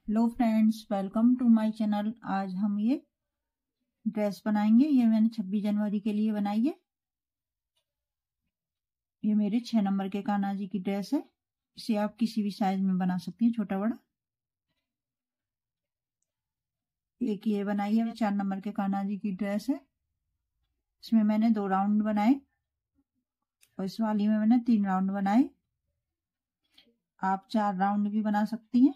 Hello friends, welcome to my channel. आज हम ये ड्रेस बनाएंगे। ये मैंने 26 जनवरी के लिए बनाई है। ये मेरे 6 नंबर के कान्हा जी की ड्रेस है। इसे आप किसी भी साइज में बना सकती हैं, छोटा बड़ा। एक ये बनाई है 4 नंबर के कान्हा जी की ड्रेस है। इसमें मैंने 2 राउंड बनाए और इस वाली में मैंने 3 राउंड बनाए। आप 4 राउंड भी बना सकती हैं।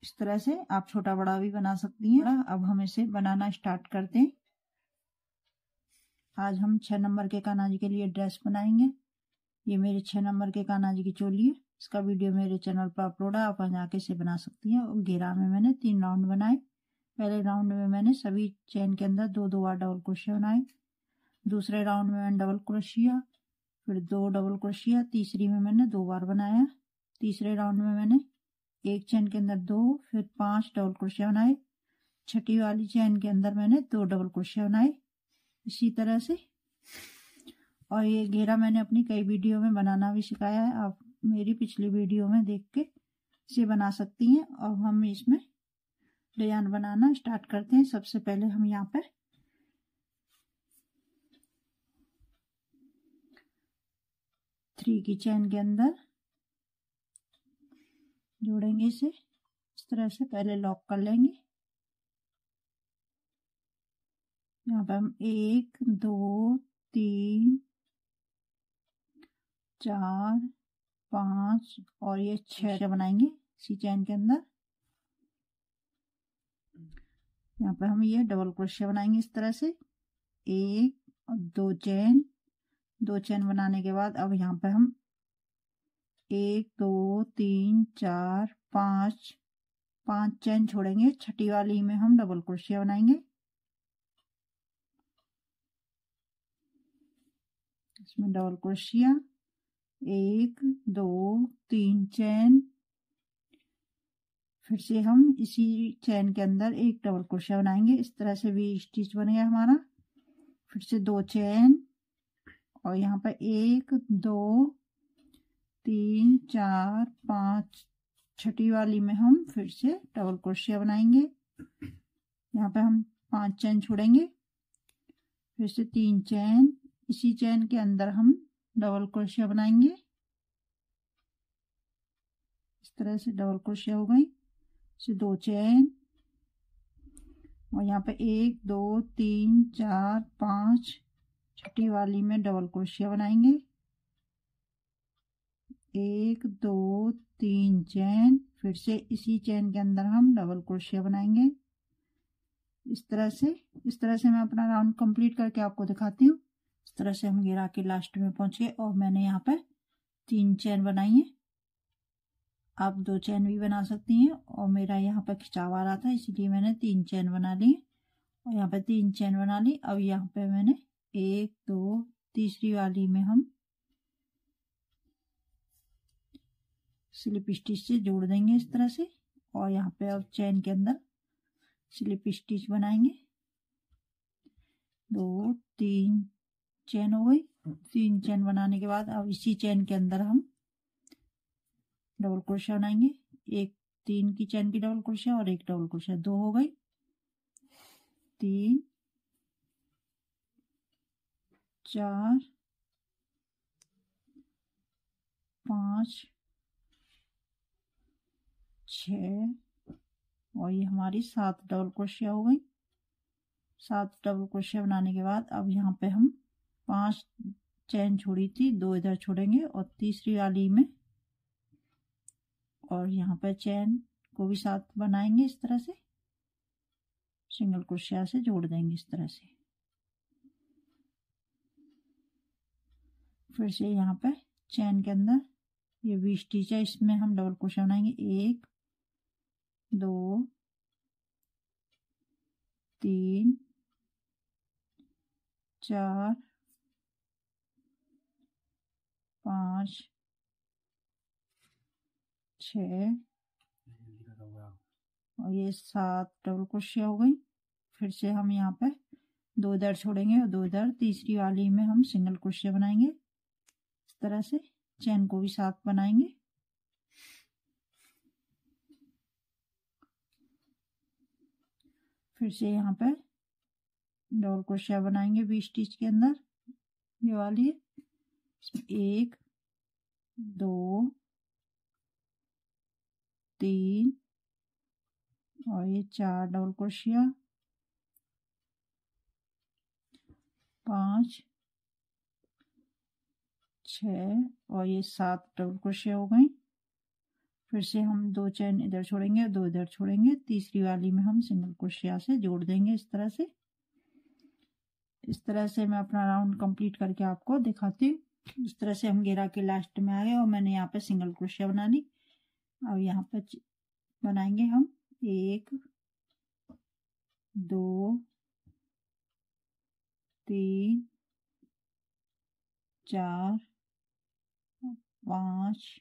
इस तरह से आप छोटा बड़ा भी बना सकती हैं। अब हम इसे बनाना स्टार्ट करते हैं। आज हम 6 नंबर के कान्हा जी के लिए ड्रेस बनाएंगे। ये मेरे 6 नंबर के कान्हा जी की चोली है। इसका वीडियो मेरे चैनल पर अपलोड है, आप वहां जाके इसे बना सकती हैं। और घेरा में मैंने 3 राउंड बनाए। पहले राउंड में मैंने सभी चेन के अंदर 2-2 बार डबल क्रोशिया बनाए। दूसरे राउंड में मैंने डबल क्रोशिया, फिर 2 डबल क्रोशिया। तीसरी में मैंने 2 बार बनाया। तीसरे राउंड में मैंने एक चेन के अंदर 2, फिर 5 डबल क्रोशिया बनाए। छठी वाली चेन के अंदर मैंने 2 डबल क्रोशिया बनाए। इसी तरह से। और ये घेरा मैंने अपनी कई वीडियो में बनाना भी सिखाया है। आप मेरी पिछली वीडियो में देख के इसे बना सकती हैं। और हम इसमें डिजाइन बनाना स्टार्ट करते हैं। सबसे पहले हम यहाँ पर थ्री की चेन के अंदर जोड़ेंगे। इसे इस तरह से पहले लॉक कर लेंगे। यहाँ पर हम 1 2 3 4 5 और ये 6 बनाएंगे इसी चेन के अंदर। यहाँ पे हम ये डबल क्रोशिया बनाएंगे इस तरह से। 1 और 2 चेन बनाने के बाद अब यहाँ पे हम 1 2 3 4 5 चेन छोड़ेंगे। छठी वाली में हम डबल क्रोशिया बनाएंगे। इसमें डबल क्रोशिया 1 2 3 चेन। फिर से हम इसी चेन के अंदर एक डबल क्रोशिया बनाएंगे। इस तरह से वी स्टिच बनेगा हमारा। फिर से 2 चेन और यहाँ पर 1 2 3 4 5 छठी वाली में हम फिर से डबल क्रोशिया बनाएंगे। यहाँ पे हम 5 चेन छोड़ेंगे। फिर से 3 चेन, इसी चेन के अंदर हम डबल क्रोशिया बनाएंगे। इस तरह से डबल क्रोशिया हो गई। से 2 चेन और यहाँ पे 1 2 3 4 5 छठी वाली में डबल क्रोशिया बनाएंगे। 1 2 3 चेन, फिर से इसी चेन के अंदर हम डबल क्रोशिया बनाएंगे। इस तरह से मैं अपना राउंड कंप्लीट करके आपको दिखाती हूँ। इस तरह से हम घेरा के लास्ट में पहुंच गए और मैंने यहाँ पर 3 चेन बनाई है। आप 2 चेन भी बना सकती हैं। और मेरा यहाँ पर खिंचाव आ रहा था, इसलिए मैंने 3 चेन बना ली। और यहाँ पे 3 चेन बना ली। अब यहाँ पे मैंने 1 2 तीसरी वाली में हम स्लिप स्टिच से जोड़ देंगे इस तरह से। और यहाँ पे अब चेन के अंदर स्लिप स्टिच बनाएंगे। 2 3 चेन हो गई। 3 चेन बनाने के बाद अब इसी चेन के अंदर हम डबल क्रोशिया बनाएंगे। एक 3 की चेन की डबल क्रोशिया और एक डबल क्रोशिया, 2 हो गई। 3 4 5 6 और ये हमारी 7 डबल क्रोशिया हो गई। 7 डबल क्रोशिया बनाने के बाद अब यहाँ पे हम 5 चेन छोड़ी थी, 2 इधर छोड़ेंगे और तीसरी वाली में और यहाँ पे चेन को भी 7 बनाएंगे। इस तरह से सिंगल क्रोशिया से जोड़ देंगे इस तरह से। फिर से यहाँ पे चेन के अंदर ये वी स्टिच है, इसमें हम डबल क्रोशिया बनाएंगे। 1 2 3 4 5 6 और ये 7 डबल क्रोशिया हो गई। फिर से हम यहाँ पे 2 इधर छोड़ेंगे और 2 इधर। तीसरी वाली में हम सिंगल क्रोशिया बनाएंगे। इस तरह से चेन को भी 7 बनाएंगे। फिर से यहाँ पे डबल क्रोशिया बनाएंगे 20 स्टिच के अंदर, ये वाली है। इसमें 1 2 3 और ये 4 डबल क्रोशिया, 5 6 और ये 7 डबल क्रोशिया हो गई। फिर से हम 2 चेन इधर छोड़ेंगे, 2 इधर छोड़ेंगे, तीसरी वाली में हम सिंगल क्रोशिया से जोड़ देंगे इस तरह से। इस तरह से मैं अपना राउंड कंप्लीट करके आपको दिखाती हूँ। इस तरह से हम घेरा के लास्ट में आ गए और मैंने यहाँ पे सिंगल क्रोशिया बना ली। अब यहाँ पे बनाएंगे हम 1 2 3 4 5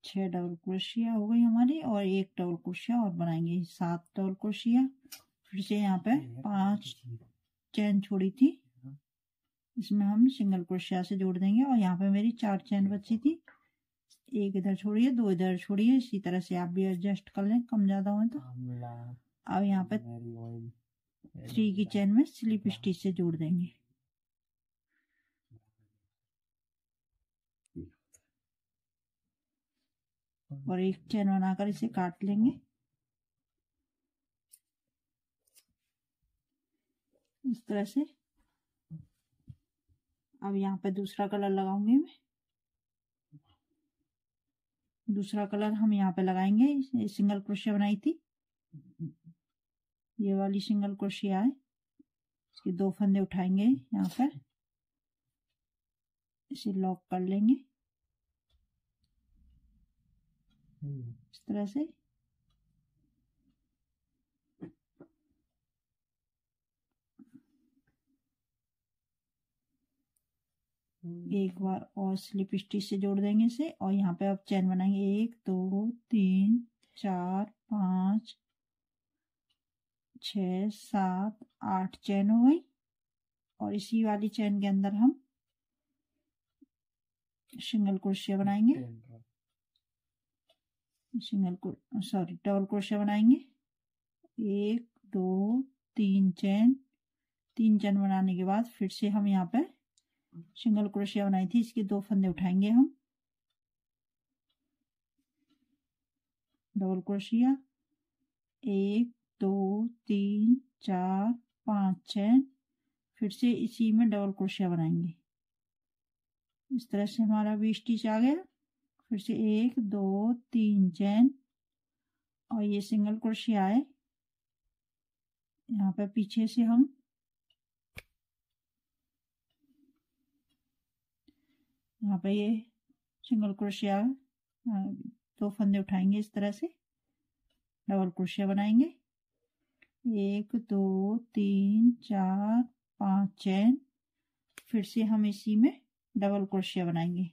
6 डबल क्रोशिया हो गई हमारी, और 1 डबल क्रोशिया और बनाएंगे 7 डबल क्रोशिया। फिर से यहाँ पे 5 चैन छोड़ी थी, इसमें हम सिंगल क्रोशिया से जोड़ देंगे। और यहाँ पे मेरी 4 चैन बची थी, 1 इधर छोड़िए, 2 इधर छोड़िए। इसी तरह से आप भी एडजस्ट कर लें कम ज्यादा हो तो। अब यहाँ पे 3 की चैन में स्लिप स्टिच से जोड़ देंगे। और 1 चैन बनाकर इसे काट लेंगे इस तरह से। अब यहाँ पे दूसरा कलर लगाऊंगी मैं। दूसरा कलर हम यहाँ पे लगाएंगे, सिंगल क्रोशिया बनाई थी, ये वाली सिंगल क्रोशिया है। इसके 2 फंदे उठाएंगे यहाँ पर, इसे लॉक कर लेंगे इस तरह से। एक बार और स्लिप स्टिच से जोड़ देंगे इसे। और यहाँ पे अब चैन बनाएंगे 1 2 3 4 5 6 7 8 चैन हो गई। और इसी वाली चैन के अंदर हम सिंगल क्रोशिया बनाएंगे, डबल क्रोशिया बनाएंगे। 1 2 3 चैन। 3 चैन बनाने के बाद फिर से हम यहाँ पे सिंगल क्रोशिया बनाई थी, इसके 2 फंदे उठाएंगे हम, डबल क्रोशिया 1 2 3 4 5 चैन। फिर से इसी में डबल क्रोशिया बनाएंगे। इस तरह से हमारा 20 स्टिच आ गया। फिर से 1 2 3 चैन और ये सिंगल क्रोशिया है। यहाँ पे पीछे से हम यहाँ पे ये सिंगल क्रोशिया 2 फंदे उठाएंगे, इस तरह से डबल क्रोशिया बनाएंगे। 1 2 3 4 5 चैन। फिर से हम इसी में डबल क्रोशिया बनाएंगे।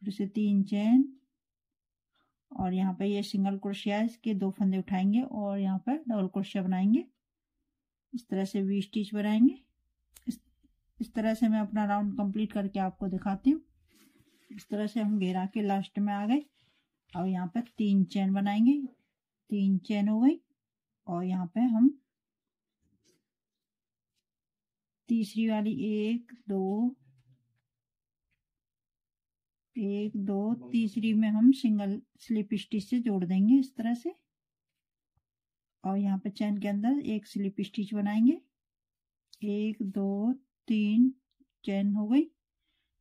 फिर से 3 चैन और यहाँ पे ये सिंगल क्रोशिया है, इसके 2 फंदे उठाएंगे और यहाँ पर डबल क्रोशिया बनाएंगे। इस तरह से 20 स्टिच बनाएंगे। इस तरह से मैं अपना राउंड कंप्लीट करके आपको दिखाती हूँ। इस तरह से हम घेरा के लास्ट में आ गए। अब यहाँ पे 3 चैन बनाएंगे, 3 चैन हो गई। और यहाँ पे हम तीसरी वाली 1 2 तीसरी में हम सिंगल स्लिप स्टिच से जोड़ देंगे इस तरह से। और यहाँ पे चैन के अंदर 1 स्लिप स्टिच बनाएंगे। 1 2 3 चैन हो गई,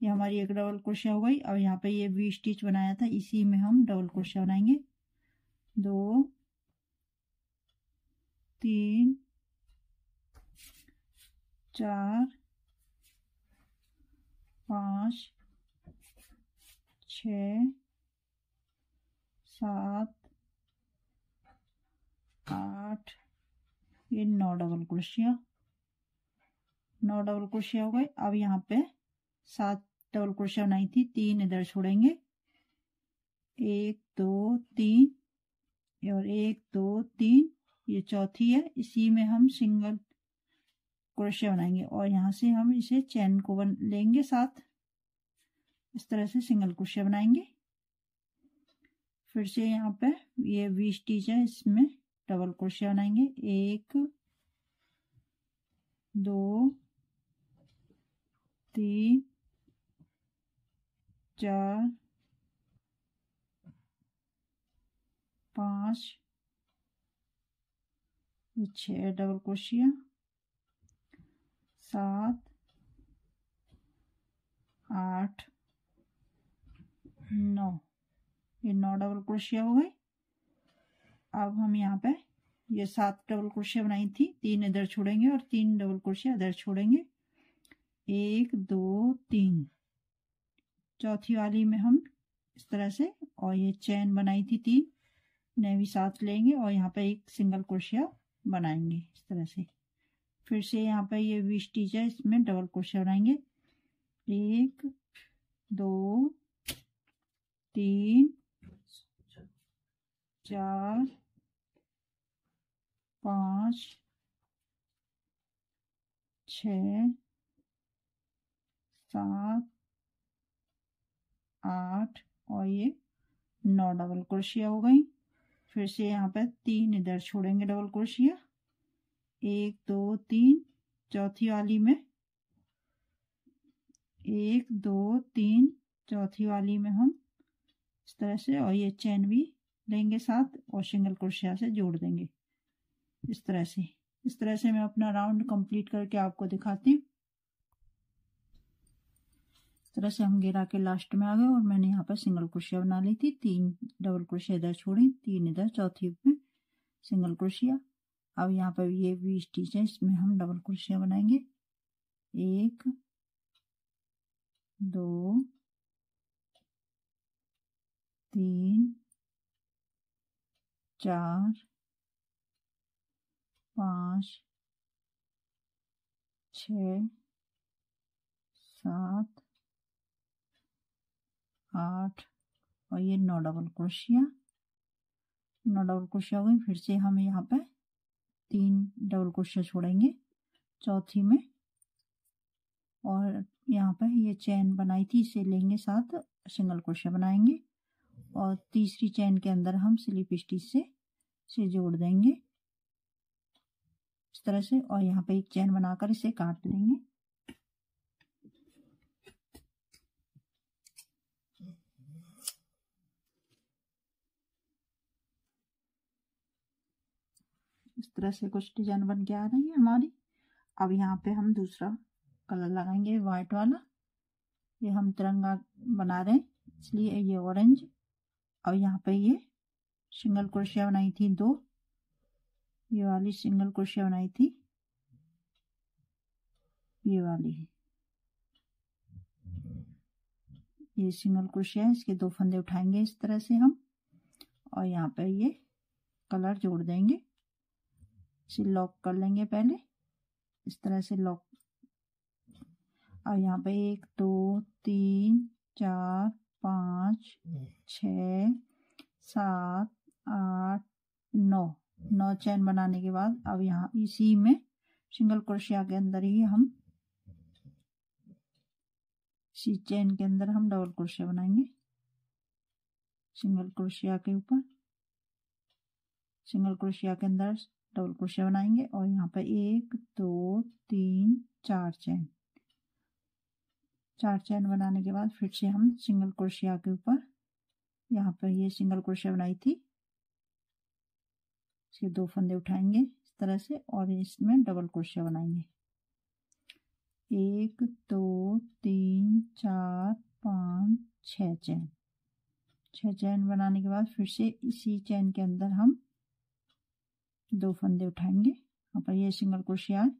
ये हमारी 1 डबल क्रोशिया हो गई। अब यहाँ पे ये 20 स्टिच बनाया था, इसी में हम डबल क्रोशिया बनाएंगे। 2 3 4 5 6 7 8 ये 9 डबल क्रोशिया, 9 डबल क्रोशिया हो गए। अब यहाँ पे 7 डबल क्रोशिया बनाई थी, 3 इधर छोड़ेंगे। 1 2 3 और 1 2 3 ये चौथी है, इसी में हम सिंगल क्रोशिया बनाएंगे। और यहाँ से हम इसे चैन को लेंगे साथ, इस तरह से सिंगल क्रोशिया बनाएंगे। फिर से यहाँ पे ये वी स्टिच है, इसमें डबल क्रोशिया बनाएंगे। 1 2 3 4 5 6 डबल क्रोशिया, 7 8 9, ये 9 डबल क्रोशिया हो गए। अब हम यहाँ पे ये 7 डबल क्रोशिया बनाई थी, 3 इधर छोड़ेंगे और 3 डबल क्रोशिया इधर छोड़ेंगे। 1 2 3, चौथी वाली में हम इस तरह से, और ये चेन बनाई थी 3, इन्हें भी साथ लेंगे और यहाँ पे एक सिंगल क्रोशिया बनाएंगे इस तरह से। फिर से यहाँ पे ये वी स्टिच है, इसमें डबल क्रोशिया बनाएंगे। 1 2 3 4 5 6 7 8 और ये 9 डबल क्रोशिया हो गई। फिर से यहाँ पे 3 इधर छोड़ेंगे डबल क्रोशिया। 1 2 3, चौथी वाली में 1 2 3, चौथी वाली में हम इस तरह से, और ये चेन भी लेंगे साथ और सिंगल क्रोशिया से जोड़ देंगे इस तरह से। इस तरह से मैं अपना राउंड कंप्लीट करके आपको दिखाती हूँ। इस तरह से हम घेरा के लास्ट में आ गए और मैंने यहाँ पर सिंगल क्रोशिया बना ली थी। 3 डबल क्रोशिया इधर छोड़ी, 3 इधर, चौथी में सिंगल क्रोशिया। अब यहाँ पर ये वी स्टिच है, इसमें हम डबल क्रोशिया बनाएंगे। 1 2 3 4 5 6 7 8 और ये 9 डबल क्रोशिया। 9 डबल क्रोशिया हो गई। फिर से हम यहाँ पे 3 डबल क्रोशिया छोड़ेंगे चौथी में, और यहाँ पे ये चेन बनाई थी इसे लेंगे साथ, सिंगल क्रोशिया बनाएंगे और तीसरी चेन के अंदर हम स्लिप स्टिच से जोड़ देंगे इस तरह से, और यहाँ पे एक चेन बनाकर इसे काट लेंगे। इस तरह से कुछ डिजाइन बन के आ रही है हमारी। अब यहाँ पे हम दूसरा कलर लगाएंगे, व्हाइट वाला। ये हम तिरंगा बना रहे हैं इसलिए ये ऑरेंज। अब यहाँ पे ये सिंगल क्रोशिया बनाई थी 2, ये वाली सिंगल क्रोशिया बनाई थी, ये वाली ये सिंगल क्रोशिया है, इसके 2 फंदे उठाएंगे इस तरह से हम, और यहाँ पे ये कलर जोड़ देंगे। इसे लॉक कर लेंगे पहले इस तरह से लॉक। और यहाँ पे 1 2 3 4 5 6 7 8 9 चैन बनाने के बाद अब यहाँ इसी में सिंगल क्रोशिया के अंदर ही हम इसी चैन के अंदर हम डबल क्रोशिया बनाएंगे। सिंगल क्रोशिया के ऊपर सिंगल क्रोशिया के अंदर डबल क्रोशिया बनाएंगे, और यहाँ पे 1 2 3 4 चैन। 4 चैन बनाने के बाद फिर से हम सिंगल क्रोशिया के ऊपर यहाँ पर ये सिंगल क्रोशिया बनाई थी, इसके 2 फंदे उठाएंगे इस तरह से और इसमें डबल क्रोशिया बनाएंगे। 1 2 3 4 5 6 चैन। 6 चैन बनाने के बाद फिर से इसी चैन के अंदर हम 2 फंदे उठाएंगे। यहाँ पर ये सिंगल क्रोशिया है,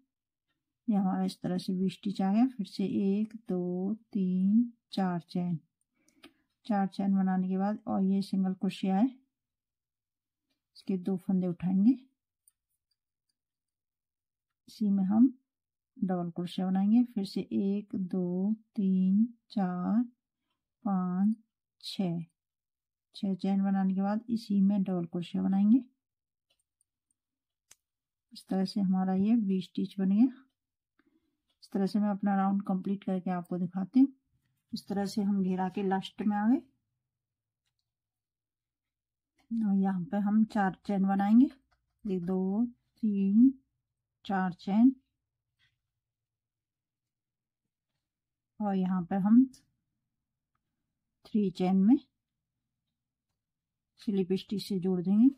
ये हमारा इस तरह से वी स्टिच आ गया। फिर से 1 2 3 4 चैन। 4 चैन बनाने के बाद और ये सिंगल क्रोशिया है, इसके 2 फंदे उठाएंगे, इसी में हम डबल क्रोशिया बनाएंगे। फिर से 1 2 3 4 5 6 चैन बनाने के बाद इसी में डबल क्रोशिया बनाएंगे। इस तरह से हमारा ये वी स्टिच बन गया। इस तरह से मैं अपना राउंड कंप्लीट करके आपको दिखाती हूँ। इस तरह से हम घेरा के लास्ट में आ गए। और यहाँ पे हम 4 चेन बनाएंगे। 1 2 3 4 चेन, और यहाँ पे हम 3 चेन में स्लिप स्टिच से जोड़ देंगे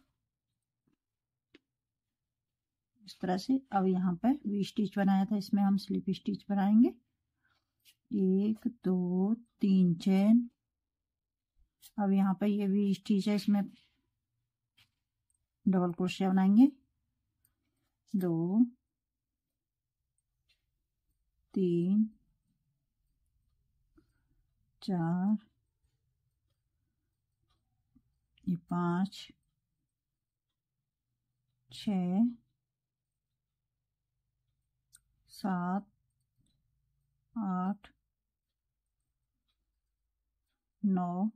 इस तरह से। अब यहाँ पे वी स्टिच बनाया था, इसमें हम स्लिप स्टिच बनाएंगे। 1 2 3 चेन। अब यहाँ पे ये वी स्टिच है, इसमें डबल क्रोशिया बनाएंगे। 2 3 4, ये 5 6 7 8 9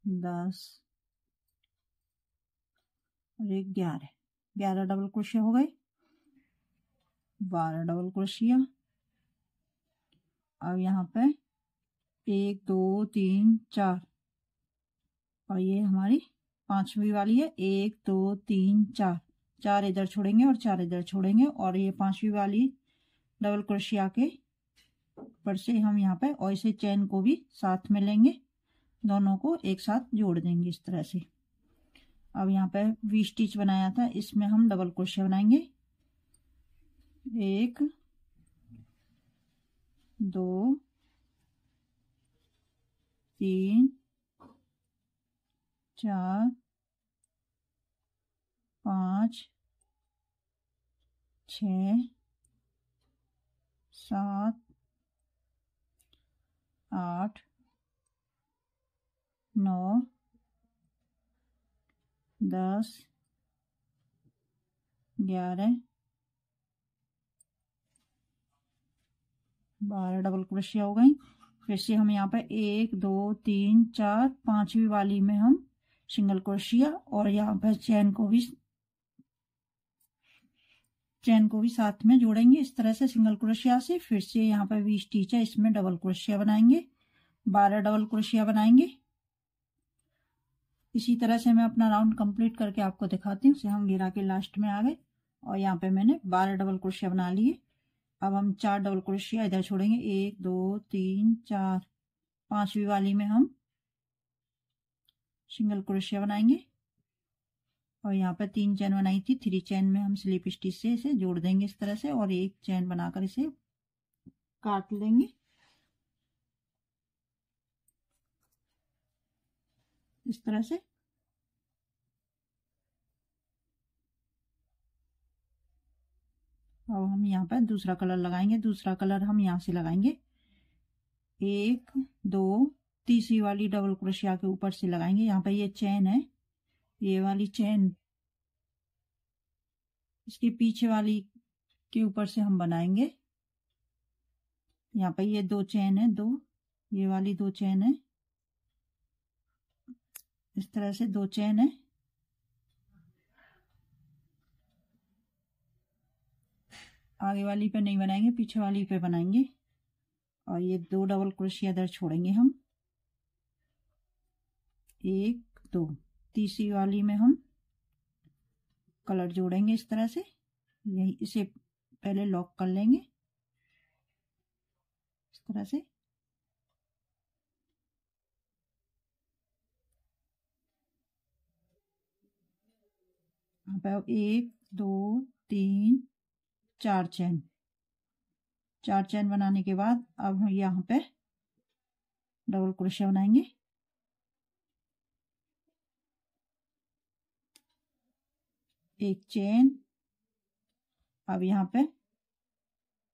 10 और 11 डबल क्रोशिया हो गए। 12 डबल क्रोशिया। अब यहाँ पे 1 2 3 4, और ये हमारी 5वीं वाली है। 1 2 3 4, 4 इधर छोड़ेंगे और 4 इधर छोड़ेंगे, और ये 5वीं वाली डबल क्रोशिया के ऊपर से हम यहाँ पे और इसे चेन को भी साथ में लेंगे, दोनों को एक साथ जोड़ देंगे इस तरह से। अब यहाँ पे वी स्टिच बनाया था, इसमें हम डबल क्रोशिया बनाएंगे। 1 2 3 4 5 6 7 8 9 10 11 12 डबल क्रोशिया हो गई। फिर से हम यहाँ पे 1 2 3 4, 5वीं वाली में हम सिंगल क्रोशिया, और यहाँ पे चेन को भी साथ में जोड़ेंगे इस तरह से सिंगल क्रोशिया से। फिर से यहाँ पे वी स्टिच है, इसमें डबल क्रोशिया बनाएंगे। 12 डबल क्रोशिया बनाएंगे। इसी तरह से मैं अपना राउंड कंप्लीट करके आपको दिखाती हूँ। हम घेरा के लास्ट में आ गए और यहाँ पे मैंने 12 डबल क्रोशिया बना लिए। अब हम 4 डबल क्रोशिया इधर छोड़ेंगे। 1 2 3 4, 5वीं वाली में हम सिंगल क्रोशिया बनाएंगे, और यहाँ पे 3 चेन बनाई थी, 3 चेन में हम स्लिप स्टिच से इसे जोड़ देंगे इस तरह से, और एक चेन बनाकर इसे काट लेंगे इस तरह से। अब हम यहाँ पर दूसरा कलर लगाएंगे। दूसरा कलर हम यहाँ से लगाएंगे। 1 2, तीसरी वाली डबल क्रोशिया के ऊपर से लगाएंगे। यहाँ पे ये चेन है, ये वाली चेन इसके पीछे वाली के ऊपर से हम बनाएंगे। यहाँ पे ये 2 चेन है, 2 ये वाली 2 चेन है, इस तरह से 2 चेन है। आगे वाली पे नहीं बनाएंगे, पीछे वाली पे बनाएंगे, और ये 2 डबल क्रोशिया इधर छोड़ेंगे हम। 1 2, तीसरी वाली में हम कलर जोड़ेंगे इस तरह से। यही इसे पहले लॉक कर लेंगे इस तरह से। यहाँ पे 1 2 3 4 चेन, 4 चेन बनाने के बाद अब हम यहाँ पे डबल क्रोशिया बनाएंगे। एक चेन। अब यहाँ पे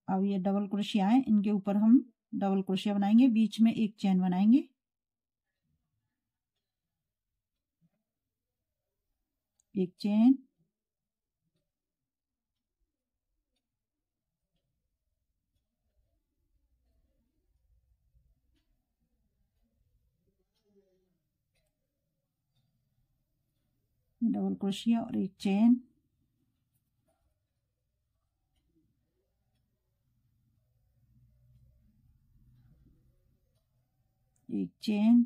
अब ये डबल क्रोशिया है, इनके ऊपर हम डबल क्रोशिया बनाएंगे, बीच में एक चेन बनाएंगे। एक चेन, डबल क्रोशिया और एक चेन, एक चेन,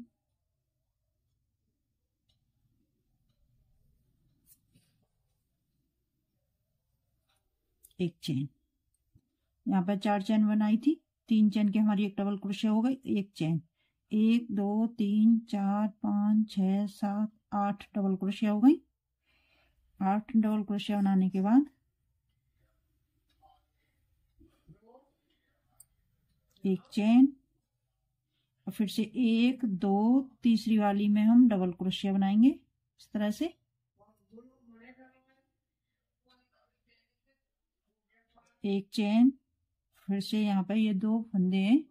एक चेन। यहाँ पर 4 चेन बनाई थी, 3 चेन की हमारी एक डबल क्रोशिया हो गई, एक चेन, 1 2 3 4 5 6 7 8 डबल क्रोशिया हो गई। 8 डबल क्रोशिया बनाने के बाद एक चेन और फिर से 1 2 तीसरी वाली में हम डबल क्रोशिया बनाएंगे इस तरह से। एक चेन, फिर से यहाँ पर ये 2 फंदे हैं,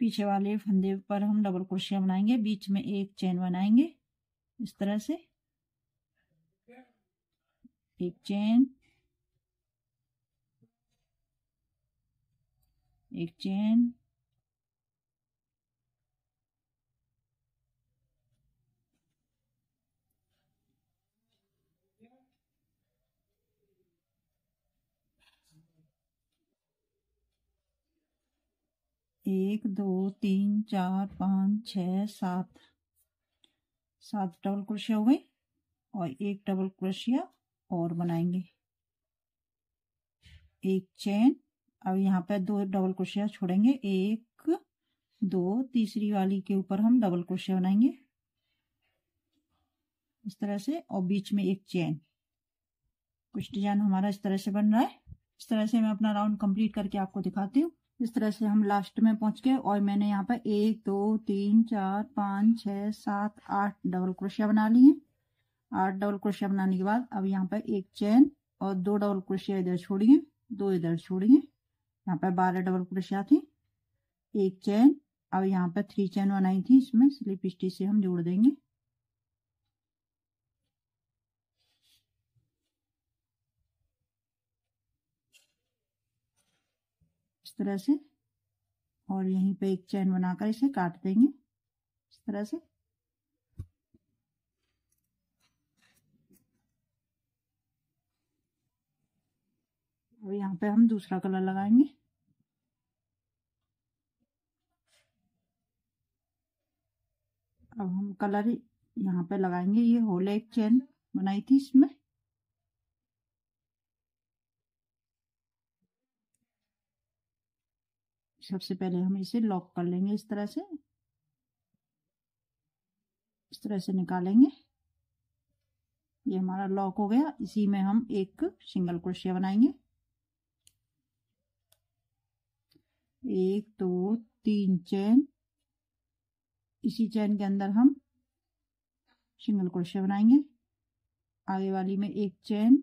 पीछे वाले फंदे पर हम डबल क्रोशिया बनाएंगे, बीच में एक चेन बनाएंगे इस तरह से। एक चेन, एक चेन, एक 2 3 4 5 6 7 7 डबल क्रोशिया हो गई और एक डबल क्रोशिया और बनाएंगे, एक चेन। अब यहाँ पे 2 डबल क्रोशिया छोड़ेंगे, 1 2 तीसरी वाली के ऊपर हम डबल क्रोशिया बनाएंगे इस तरह से और बीच में एक चेन। कुछ डिजाइन हमारा इस तरह से बन रहा है। इस तरह से मैं अपना राउंड कंप्लीट करके आपको दिखाती हूँ। इस तरह से हम लास्ट में पहुंच गए और मैंने यहाँ पर 1 2 3 4 5 6 7 8 डबल क्रोशिया बना लिए। 8 डबल क्रोशिया बनाने के बाद अब यहाँ पर एक चेन और 2 डबल क्रोशिया इधर छोड़िए, 2 इधर छोड़िए। यहाँ पर 12 डबल क्रोशिया थी, एक चेन। अब यहाँ पर 3 चेन बनाई थी, इसमें स्लिप स्टिच से हम जोड़ देंगे इस तरह से और यहीं पे एक चेन बनाकर इसे काट देंगे इस तरह से। अब यहाँ पे हम दूसरा कलर लगाएंगे। अब हम कलर यहाँ पे लगाएंगे, ये होल एक चेन बनाई थी इसमें, सबसे पहले हम इसे लॉक कर लेंगे इस तरह से, इस तरह से निकालेंगे। ये हमारा लॉक हो गया। इसी में हम एक सिंगल क्रोशिया बनाएंगे, 1 2 3 चेन। इसी चेन के अंदर हम सिंगल क्रोशिया बनाएंगे, आगे वाली में एक चेन,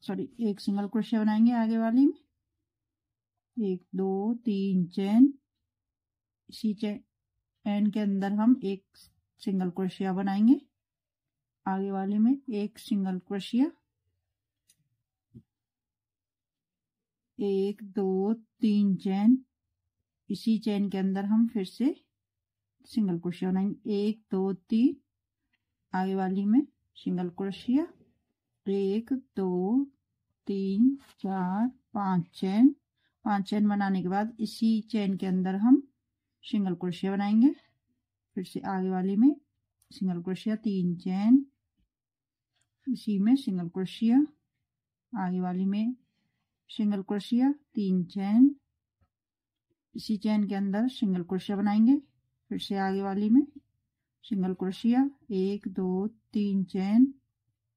सॉरी एक सिंगल क्रोशिया बनाएंगे आगे वाली में, 1 2 3 चेन। इसी चेन के अंदर हम एक सिंगल क्रोशिया बनाएंगे, आगे वाले में एक सिंगल क्रोशिया, 1 2 3 चेन। इसी चेन के अंदर हम फिर से सिंगल क्रोशिया बनाएंगे, 1 2 3, आगे वाली में सिंगल क्रोशिया, 1 2 3 4 5 चेन। 5 चेन बनाने के बाद इसी चेन के अंदर हम सिंगल क्रोशिया बनाएंगे, फिर से आगे वाली में सिंगल क्रोशिया, 3 चेन। इसी में सिंगल क्रोशिया, आगे वाली में सिंगल क्रोशिया, 3 चेन। इसी चेन के अंदर सिंगल क्रोशिया बनाएंगे, फिर से आगे वाली में सिंगल क्रोशिया, 1 2 3 चेन।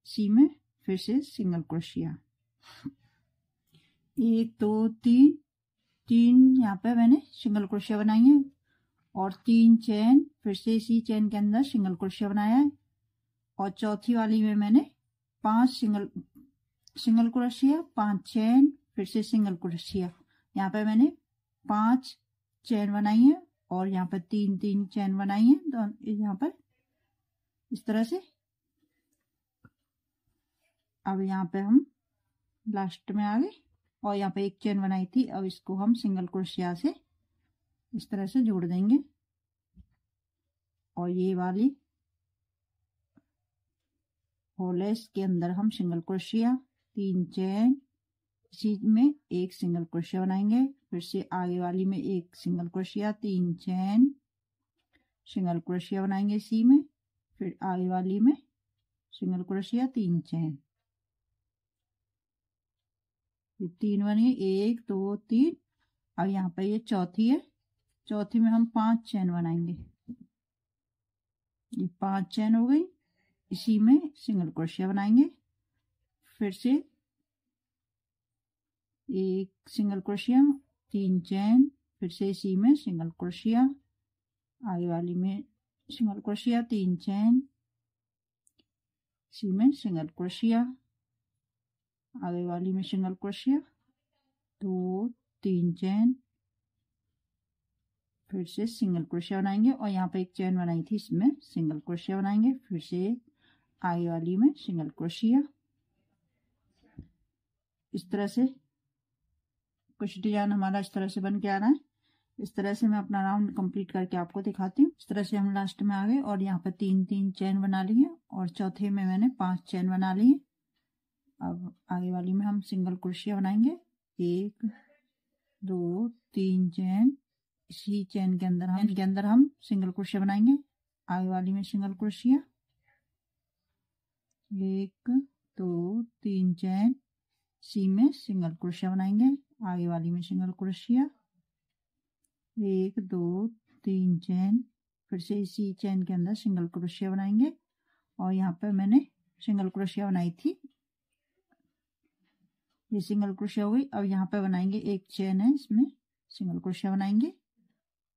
इसी में फिर से सिंगल क्रोशिया, 1 2 3 3 यहाँ पे मैंने सिंगल क्रोशिया बनाई है और 3 चेन, फिर से इसी चेन के अंदर सिंगल क्रोशिया बनाया है और चौथी वाली में मैंने 5 सिंगल क्रोशिया, 5 चेन, फिर से सिंगल क्रोशिया। यहाँ पे मैंने 5 चेन बनाई है और यहाँ पर 3 3 चेन बनाई है, तो यहाँ पर इस तरह से। अब यहाँ पे हम लास्ट में आ गए और यहाँ पे एक चेन बनाई थी, अब इसको हम सिंगल क्रोशिया से इस तरह से जोड़ देंगे और ये वाली होल है, इसके अंदर हम सिंगल क्रोशिया, 3 चेन। इसी में एक सिंगल क्रोशिया बनाएंगे, फिर से आगे वाली में एक single crochet, 3 chain, single crochet बनाएंगे इसी में, फिर आगे वाली में सिंगल क्रोशिया, 3 चेन। ये 3 बन गई, 1 2 3। अब यहाँ पर ये चौथी है, चौथी में हम 5 चैन बनाएंगे। ये 5 चैन हो गई, इसी में सिंगल क्रोशिया बनाएंगे। फिर से एक सिंगल क्रोशिया, 3 चैन, फिर से इसी में सिंगल क्रोशिया, आगे वाली में सिंगल क्रोशिया, 3 चैन, इसी में सिंगल क्रोशिया, आगे वाली में सिंगल क्रोशिया, 2 3 चैन, फिर से सिंगल क्रोशिया बनाएंगे। और यहाँ पे एक चैन बनाई थी, इसमें सिंगल क्रोशिया बनाएंगे। फिर से आगे वाली में सिंगल क्रोशिया। इस तरह से कुछ डिजाइन हमारा इस तरह से बन के आ रहा है। इस तरह से मैं अपना राउंड कंप्लीट करके आपको दिखाती हूँ। इस तरह से हम लास्ट में आ गए और यहाँ पे 3 3 चैन बना लिए और चौथे में मैंने 5 चैन बना लिए। अब आगे वाली में हम सिंगल क्रोशिया बनाएंगे, 1 2 3 चैन, इसी चैन के अंदर हम सिंगल क्रोशिया बनाएंगे। आगे वाली में सिंगल क्रोशिया, 1 2 3 चैन, इसी में सिंगल क्रोशिया बनाएंगे। आगे वाली में सिंगल क्रोशिया, 1 2 3 चैन, फिर से इसी चैन के अंदर सिंगल क्रोशिया बनाएंगे। और यहाँ पर मैंने सिंगल क्रोशिया बनाई थी, ये सिंगल क्रोशिया हुई। अब यहाँ पे बनाएंगे एक चैन है, इसमें सिंगल क्रोशिया बनाएंगे।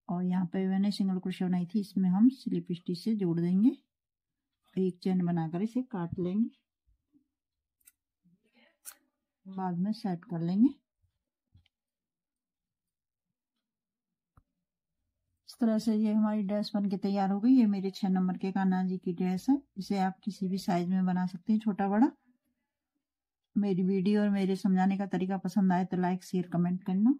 और यहाँ पे मैंने सिंगल क्रोशिया बनाई थी, इसमें हम स्लिप स्टिच से जोड़ देंगे। एक चैन बनाकर इसे काट लेंगे, बाद में सेट कर लेंगे। इस तरह से ये हमारी ड्रेस बन के तैयार हो गई। ये मेरे 6 नंबर के कान्हा जी की ड्रेस है। इसे आप किसी भी साइज में बना सकते हैं, छोटा बड़ा। मेरी वीडियो और मेरे समझाने का तरीका पसंद आए तो लाइक शेयर कमेंट करना।